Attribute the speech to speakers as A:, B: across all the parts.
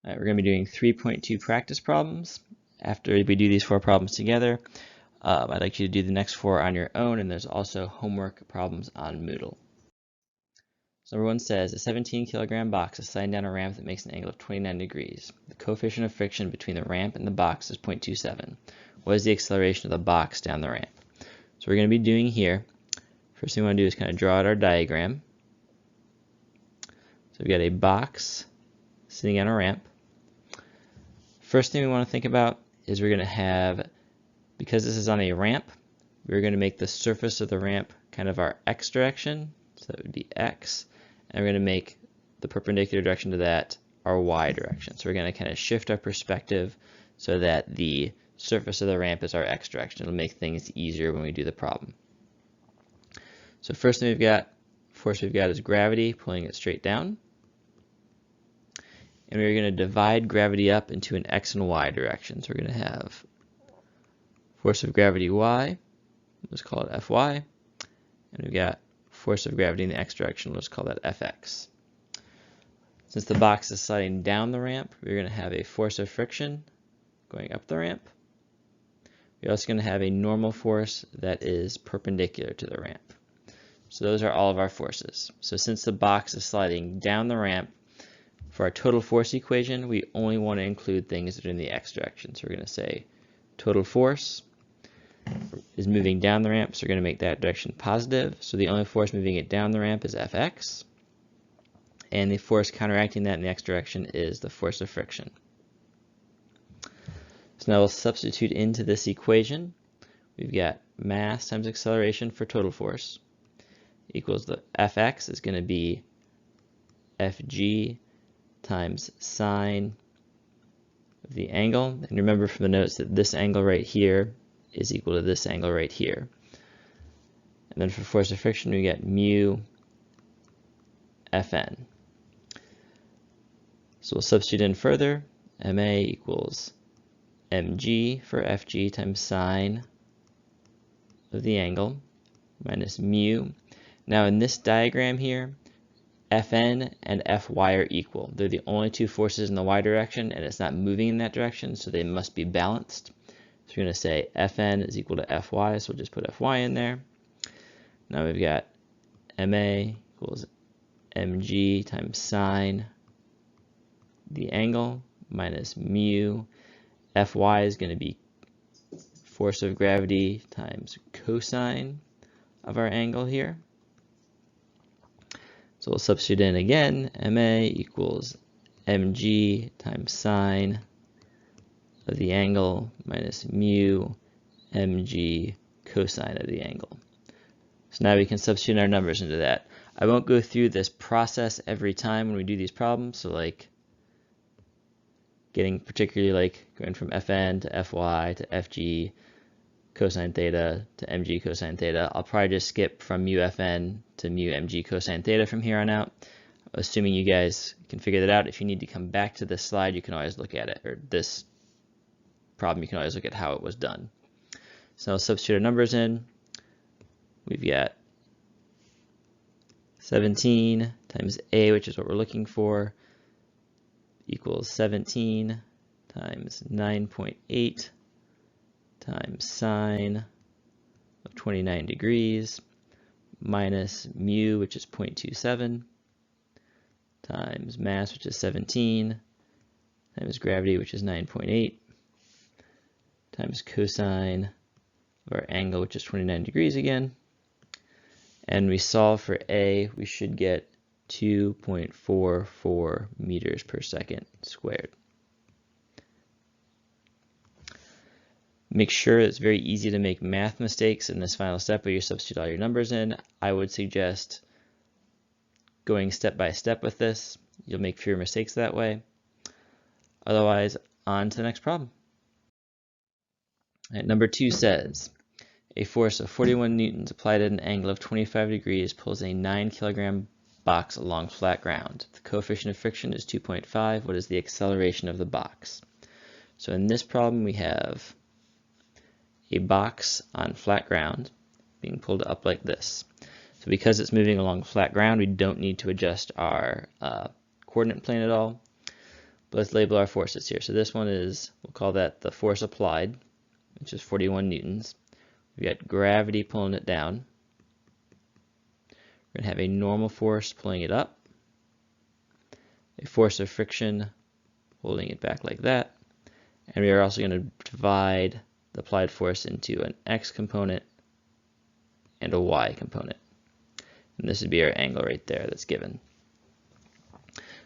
A: All right, we're going to be doing 3.2 practice problems. After we do these 4 problems together, I'd like you to do the next 4 on your own, and there's also homework problems on Moodle. So number 1 says, a 17 kilogram box is sliding down a ramp that makes an angle of 29 degrees. The coefficient of friction between the ramp and the box is 0.27. What is the acceleration of the box down the ramp? So we're going to be doing here, first thing we want to do is kind of draw out our diagram. So we've got a box sitting on a ramp. First thing we want to think about is we're going to have, because this is on a ramp, we're going to make the surface of the ramp kind of our x direction, so that would be x, and we're going to make the perpendicular direction to that our y direction. So we're going to kind of shift our perspective so that the surface of the ramp is our x direction. It'll make things easier when we do the problem. So first thing force we've got is gravity pulling it straight down. And we're going to divide gravity up into an x and y direction. So we're going to have force of gravity y, let's call it Fy, and we've got force of gravity in the x direction, let's call that Fx. Since the box is sliding down the ramp, we're going to have a force of friction going up the ramp. We're also going to have a normal force that is perpendicular to the ramp. So those are all of our forces. So since the box is sliding down the ramp, for our total force equation, we only want to include things that are in the x direction. So we're going to say total force is moving down the ramp, so we're going to make that direction positive. So the only force moving it down the ramp is Fx, and the force counteracting that in the x direction is the force of friction. So now we'll substitute into this equation. We've got mass times acceleration for total force equals the Fx is going to be Fg times sine of the angle. And remember from the notes that this angle right here is equal to this angle right here. And then for force of friction, we get mu Fn. So we'll substitute in further. Ma equals mg for Fg times sine of the angle minus mu. Now in this diagram here, Fn and Fy are equal. They're the only two forces in the y direction, and it's not moving in that direction, so they must be balanced. So we're going to say Fn is equal to Fy, so we'll just put Fy in there. Now we've got Ma equals mg times sine the angle minus mu. Fy is going to be force of gravity times cosine of our angle here. So we'll substitute in again, Ma equals mg times sine of the angle minus mu mg cosine of the angle. So now we can substitute our numbers into that. I won't go through this process every time when we do these problems, so like getting particularly like going from Fn to Fy to Fg cosine theta to mg cosine theta. I'll probably just skip from mu Fn to mu mg cosine theta from here on out, assuming you guys can figure that out. If you need to come back to this slide, you can always look at it, or this problem, you can always look at how it was done. So I'll substitute our numbers in. We've got 17 times a, which is what we're looking for, equals 17 times 9.8 times sine of 29 degrees minus mu, which is 0.27, times mass, which is 17, times gravity, which is 9.8, times cosine of our angle, which is 29 degrees again. And we solve for a, we should get 2.44 meters per second squared. Make sure it's very easy to make math mistakes in this final step where you substitute all your numbers in. I would suggest going step by step with this. You'll make fewer mistakes that way. Otherwise, on to the next problem. Right, number 2 says, a force of 41 newtons applied at an angle of 25 degrees pulls a 9 kilogram box along flat ground. The coefficient of friction is 2.5. What is the acceleration of the box? So in this problem, we have a box on flat ground being pulled up like this. So because it's moving along flat ground, we don't need to adjust our coordinate plane at all. But let's label our forces here. So this one is, we'll call that the force applied, which is 41 newtons. We've got gravity pulling it down. We're going to have a normal force pulling it up, a force of friction holding it back like that, and we are also going to divide the applied force into an x component and a y component. And this would be our angle right there that's given.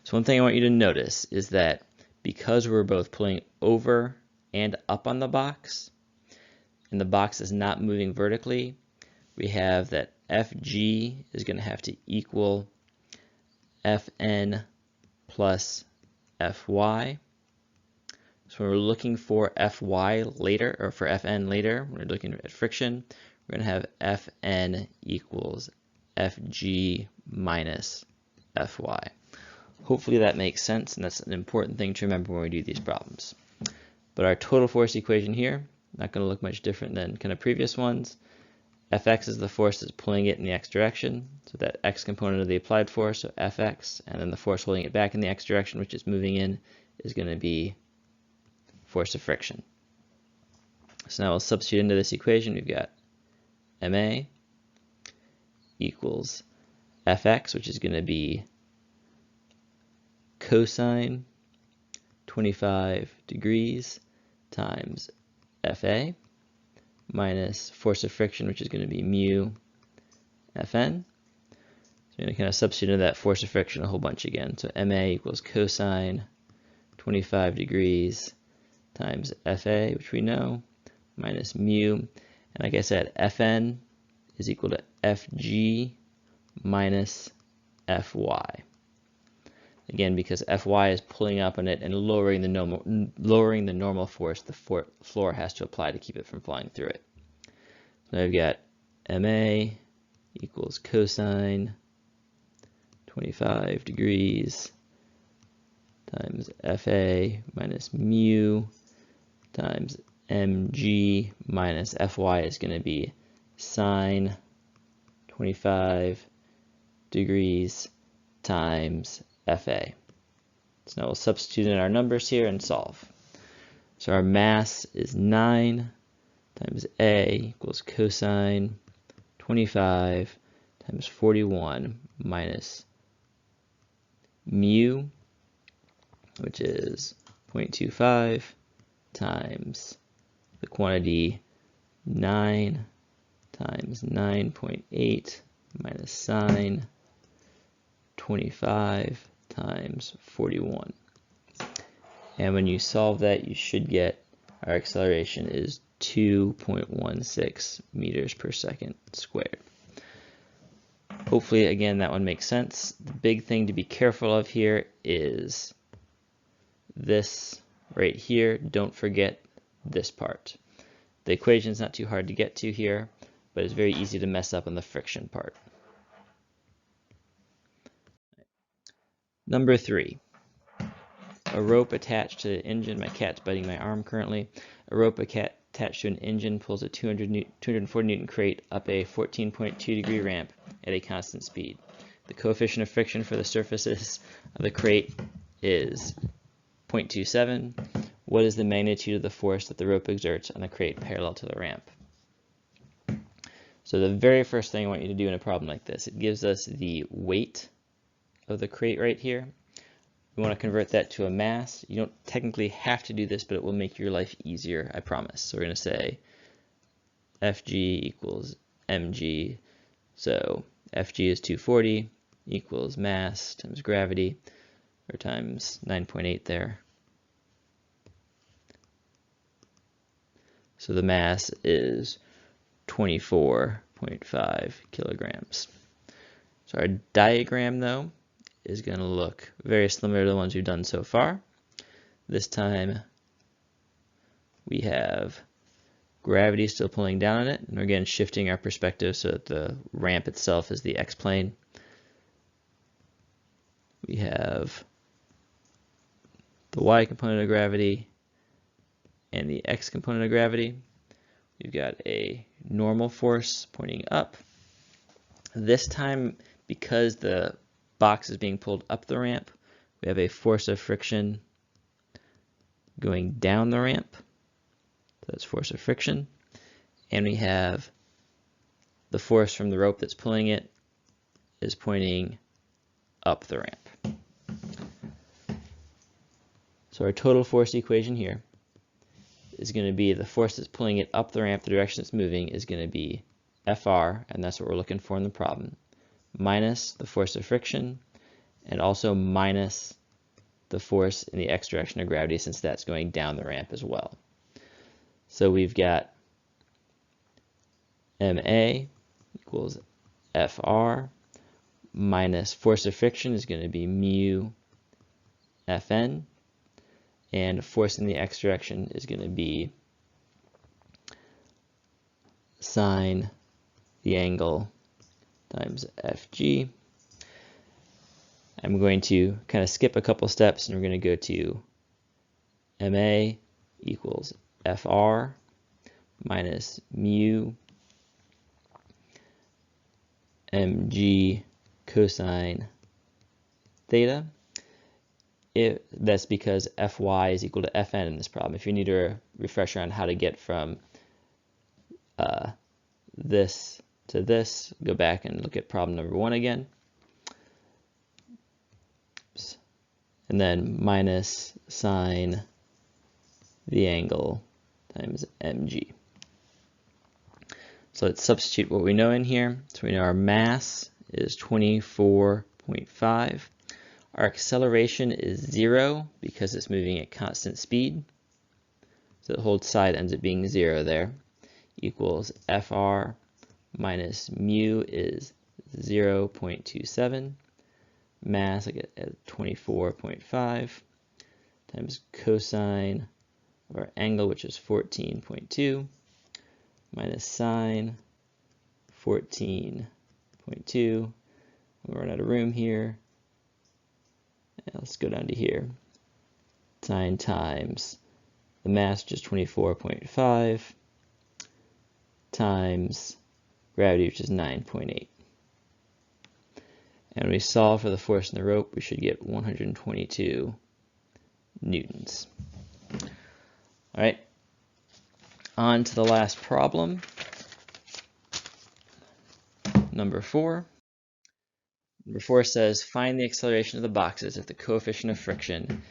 A: So one thing I want you to notice is that because we're both pulling over and up on the box, and the box is not moving vertically, we have that Fg is going to have to equal Fn plus Fy. So when we're looking for Fy later, or for Fn later, when we're looking at friction, we're going to have Fn equals Fg minus Fy. Hopefully that makes sense, and that's an important thing to remember when we do these problems. But our total force equation here, not going to look much different than kind of previous ones. Fx is the force that's pulling it in the x direction, so that x component of the applied force, so Fx, and then the force holding it back in the x direction, which is moving in, is going to be force of friction. So now we'll substitute into this equation. We've got ma equals Fx, which is going to be cosine 25 degrees times Fa minus force of friction, which is going to be mu Fn. So we're going to kind of substitute into that force of friction a whole bunch again. So ma equals cosine 25 degrees times Fa, which we know, minus mu. And like I said, Fn is equal to Fg minus Fy. Again, because Fy is pulling up on it and lowering the normal force the floor has to apply to keep it from flying through it. So now we've got ma equals cosine 25 degrees times Fa minus mu times mg minus Fy is going to be sine 25 degrees times Fa. So now we'll substitute in our numbers here and solve. So our mass is 9 times A equals cosine 25 times 41 minus mu, which is 0.25, times the quantity 9 times 9.8 minus sine 25 times 41. And when you solve that, you should get our acceleration is 2.16 meters per second squared. Hopefully, again, that one makes sense. The big thing to be careful of here is this right here. Don't forget this part. The equation is not too hard to get to here, but it's very easy to mess up on the friction part. Number 3, a rope attached to the engine. My cat's biting my arm currently. A rope attached to an engine pulls a 240 Newton crate up a 14.2 degree ramp at a constant speed. The coefficient of friction for the surfaces of the crate is 0.27. What is the magnitude of the force that the rope exerts on the crate parallel to the ramp? So the very first thing I want you to do in a problem like this, it gives us the weight of the crate right here. We want to convert that to a mass. You don't technically have to do this, but it will make your life easier, I promise. So we're going to say Fg equals mg. So Fg is 240 equals mass times gravity, or times 9.8 there. So the mass is 24.5 kilograms. So our diagram, though, is going to look very similar to the ones we've done so far. This time we have gravity still pulling down on it, and we're again shifting our perspective so that the ramp itself is the x-plane. We have the y component of gravity and the x component of gravity. We've got a normal force pointing up. This time, because the box is being pulled up the ramp, we have a force of friction going down the ramp. So that's force of friction. And we have the force from the rope that's pulling it is pointing up the ramp. So our total force equation here is going to be the force that's pulling it up the ramp, the direction it's moving, is going to be Fr, and that's what we're looking for in the problem, minus the force of friction, and also minus the force in the x direction of gravity, since that's going down the ramp as well. So we've got Ma equals Fr minus force of friction is going to be mu Fn, and force in the x direction is going to be sine the angle times Fg. I'm going to kind of skip a couple steps, and we're going to go to Ma equals Fr minus mu Mg cosine theta. That's because Fy is equal to Fn in this problem. If you need a refresher on how to get from this to this, go back and look at problem number 1 again. Oops. And then minus sine the angle times Mg. So let's substitute what we know in here. So we know our mass is 24.5. Our acceleration is 0 because it's moving at constant speed. So the whole side ends up being 0 there. Equals Fr minus mu is 0.27. Mass, I get at 24.5 times cosine of our angle, which is 14.2, minus sine 14.2. We'll run out of room here. Let's go down to here. Sine times the mass, which is 24.5, times gravity, which is 9.8. And when we solve for the force in the rope, we should get 122 newtons. All right, on to the last problem, number 4. Number 4 says, find the acceleration of the boxes if the coefficient of friction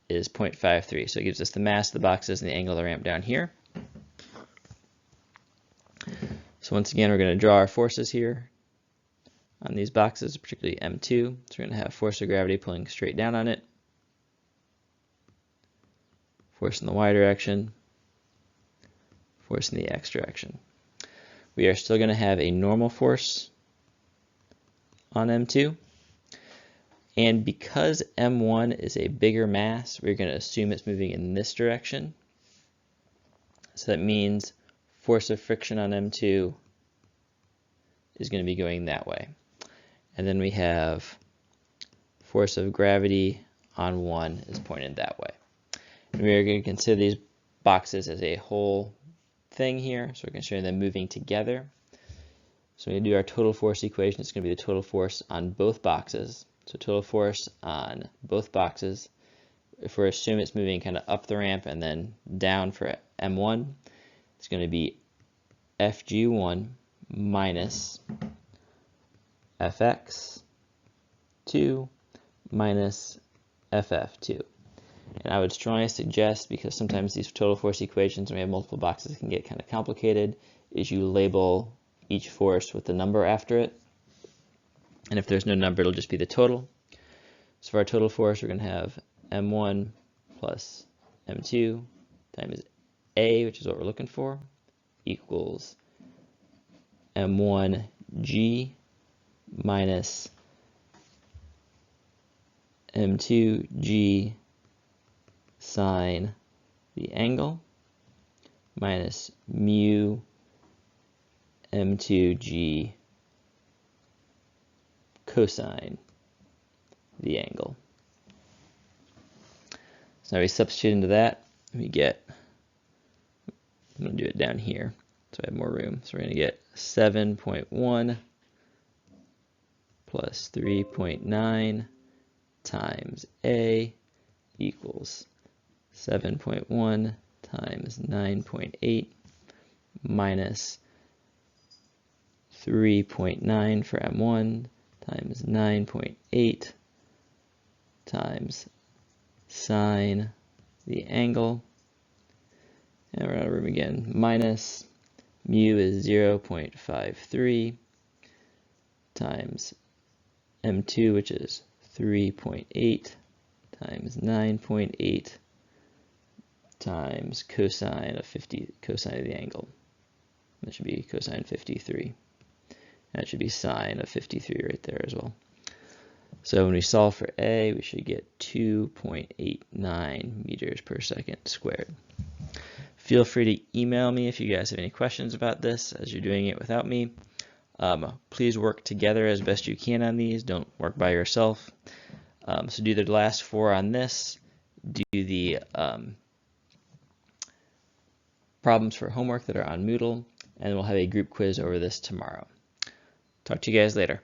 A: is 0.53. So it gives us the mass of the boxes and the angle of the ramp down here. So once again, we're going to draw our forces here on these boxes, particularly M2. So we're going to have force of gravity pulling straight down on it, force in the y direction, force in the x direction. We are still going to have a normal force on M2. And because M1 is a bigger mass, we're going to assume it's moving in this direction. So that means force of friction on M2 is going to be going that way. And then we have force of gravity on 1 is pointed that way. And we are going to consider these boxes as a whole thing here. So we're considering them moving together. So when we do our total force equation, it's going to be the total force on both boxes. So total force on both boxes, if we assume it's moving kind of up the ramp and then down for M1, it's going to be Fg1 minus Fx2 minus Ff2. And I would strongly suggest, because sometimes these total force equations, when we have multiple boxes, can get kind of complicated, is you label each force with the number after it. And if there's no number, it'll just be the total. So for our total force, we're going to have M1 plus M2 times A, which is what we're looking for, equals M1G minus M2G sine the angle minus mu M2G cosine the angle. So now we substitute into that, we get, I'm going to do it down here so I have more room. So we're going to get 7.1 plus 3.9 times A equals 7.1 times 9.8 minus 3.9 for M1 times 9.8 times sine the angle, and we're out of room again, minus mu is 0.53 times M2, which is 3.8 times 9.8 times cosine of the angle. That should be cosine 53. That should be sine of 53 right there as well. So when we solve for A, we should get 2.89 meters per second squared. Feel free to email me if you guys have any questions about this as you're doing it without me. Please work together as best you can on these. Don't work by yourself. So do the last 4 on this. Do the problems for homework that are on Moodle, and we'll have a group quiz over this tomorrow. Talk to you guys later.